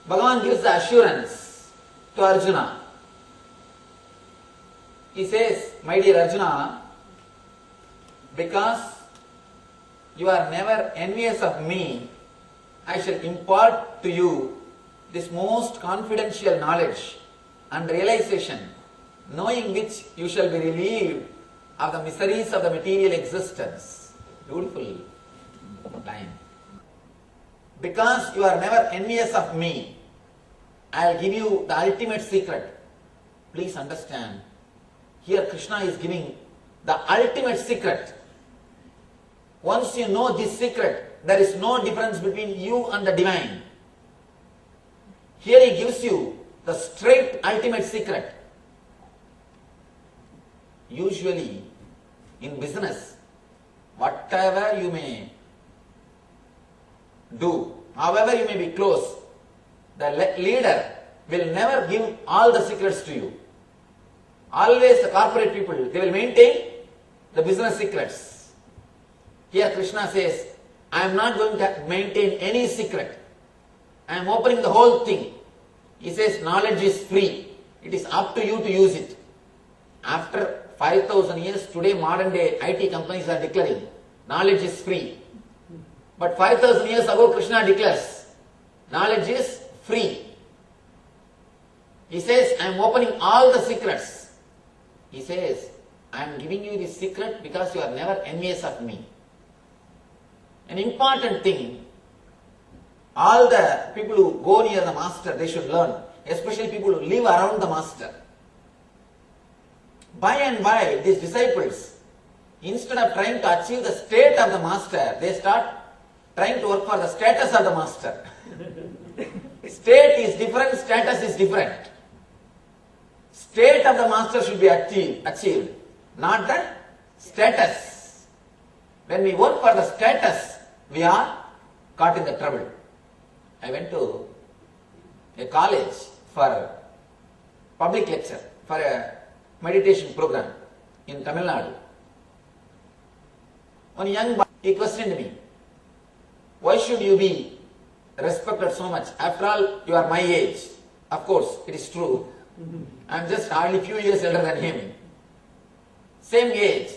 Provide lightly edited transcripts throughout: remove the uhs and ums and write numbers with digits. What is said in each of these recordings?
Bhagavan gives the assurance to Arjuna. He says, my dear Arjuna, because you are never envious of me, I shall impart to you this most confidential knowledge and realization, knowing which you shall be relieved of the miseries of the material existence. Beautiful line. Because you are never envious of me, I will give you the ultimate secret. Please understand, here Krishna is giving the ultimate secret. Once you know this secret, there is no difference between you and the divine. Here he gives you the straight ultimate secret. Usually, in business, whatever you may do, however you may be close, the leader will never give all the secrets to you. Always the corporate people, they will maintain the business secrets. Here Krishna says, I am not going to maintain any secret. I am opening the whole thing. He says, knowledge is free. It is up to you to use it. After 5,000 years, today modern day IT companies are declaring, knowledge is free. But 5,000 years ago, Krishna declares, knowledge is free. He says, I am opening all the secrets. He says, I am giving you this secret because you are never envious of me. An important thing, all the people who go near the master, they should learn, especially people who live around the master. By and by, these disciples, instead of trying to achieve the state of the master, they start trying to work for the status of the master. State is different, status is different. State of the master should be achieved, not the status. When we work for the status, we are caught in the trouble. I went to a college for public lecture, for a meditation program in Tamil Nadu. One young boy, he questioned me, why should you be respected so much? After all, you are my age. Of course, it is true. I am just hardly few years elder than him. Same age.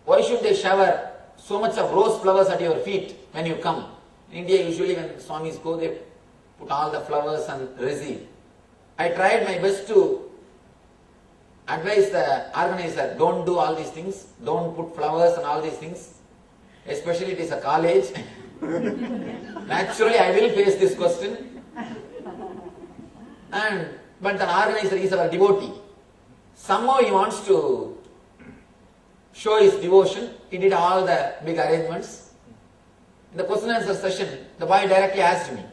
Why should they shower so much of rose flowers at your feet when you come? In India, usually when Swamis go, they put all the flowers and receive. I tried my best to advise the organizer, don't do all these things, don't put flowers and all these things, especially it is a college. Naturally, I will face this question. But the organizer is our devotee. Somehow he wants to show his devotion. He did all the big arrangements. In the question and answer session, the boy directly asked me,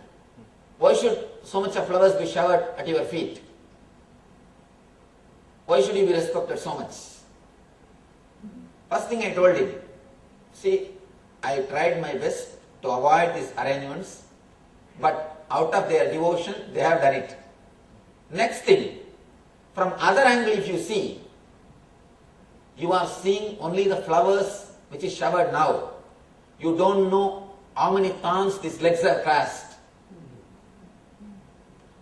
why should so much of flowers be showered at your feet? Why should you be respected so much? First thing I told him, see, I tried my best to avoid these arrangements, but out of their devotion, they have done it. Next thing, from other angle if you see, you are seeing only the flowers which is showered now. You don't know how many times these legs are crossed.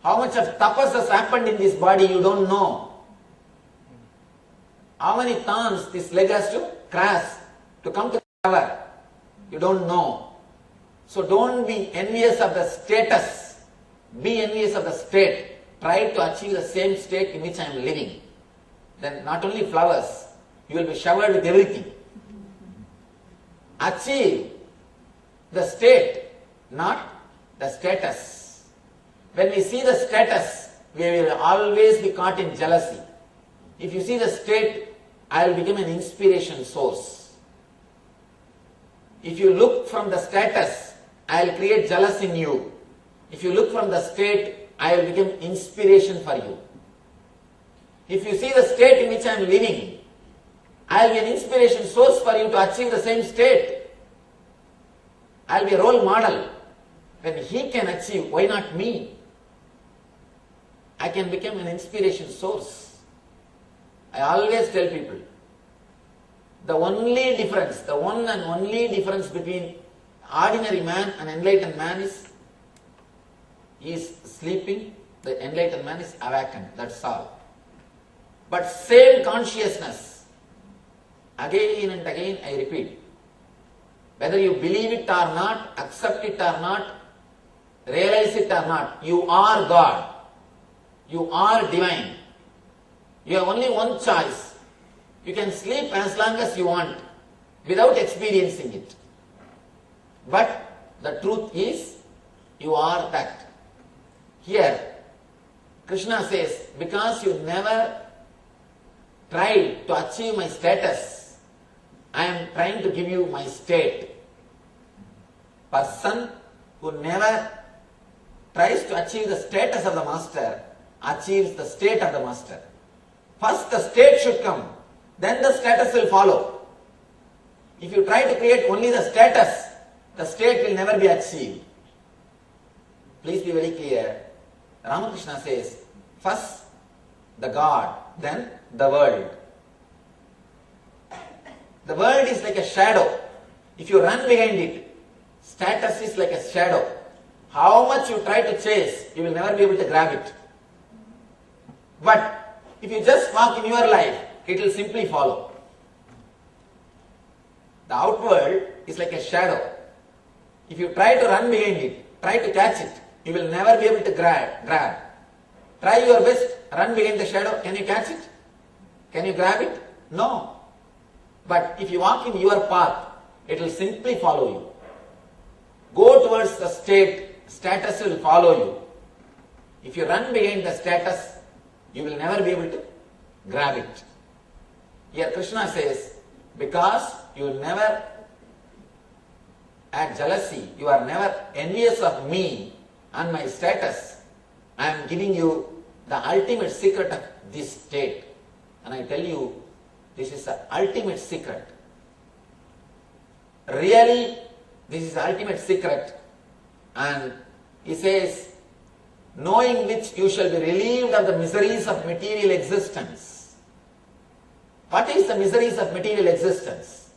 How much of tapas has happened in this body, you don't know. How many times this leg has to cross to come to the shower, you don't know. So don't be envious of the status. Be envious of the state. Try to achieve the same state in which I am living. Then not only flowers, you will be showered with everything. Achieve the state, not the status. When we see the status, we will always be caught in jealousy. If you see the state, I will become an inspiration source. If you look from the status, I will create jealousy in you. If you look from the state, I will become inspiration for you. If you see the state in which I am living, I will be an inspiration source for you to achieve the same state. I will be a role model. When he can achieve, why not me? I can become an inspiration source. I always tell people, the only difference, the one and only difference between ordinary man and enlightened man is is sleeping, the enlightened man is awakened. That's all. But same consciousness, again and again I repeat, whether you believe it or not, accept it or not, realize it or not, you are God. You are divine. You have only one choice. You can sleep as long as you want without experiencing it. But the truth is, you are that. Here, Krishna says, because you never tried to achieve my status, I am trying to give you my state. Person who never tries to achieve the status of the master achieves the state of the master. First the state should come, then the status will follow. If you try to create only the status, the state will never be achieved. Please be very clear. Ramakrishna says, first the God, then the world. The world is like a shadow. If you run behind it, status is like a shadow. How much you try to chase, you will never be able to grab it. But if you just walk in your life, it will simply follow. The outward is like a shadow. If you try to run behind it, try to catch it, you will never be able to grab. Try your best, run behind the shadow. Can you catch it? Can you grab it? No. But if you walk in your path, it will simply follow you. Go towards the status will follow you. If you run behind the status, you will never be able to grab it. Here Krishna says, because you never had jealousy, you are never envious of me and my status, I am giving you the ultimate secret of this state. And I tell you, this is the ultimate secret. Really, this is the ultimate secret. And he says, knowing which you shall be relieved of the miseries of material existence. What is the miseries of material existence?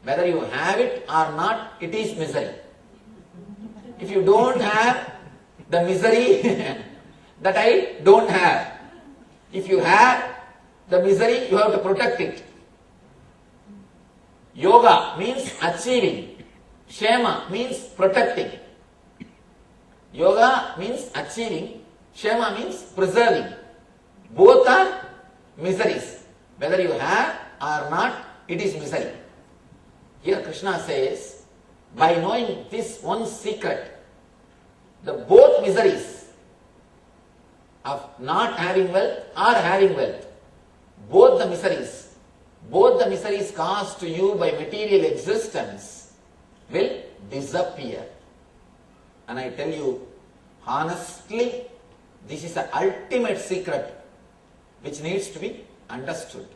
Whether you have it or not, it is misery. If you don't have the misery that I don't have, if you have the misery, you have to protect it. Yoga means achieving. Kshema means protecting. Yoga means achieving. Kshema means preserving. Both are miseries. Whether you have or not, it is misery. Here Krishna says, by knowing this one secret, the both miseries of not having wealth or having wealth, both the miseries caused to you by material existence will disappear. And I tell you, honestly, this is the ultimate secret which needs to be understood.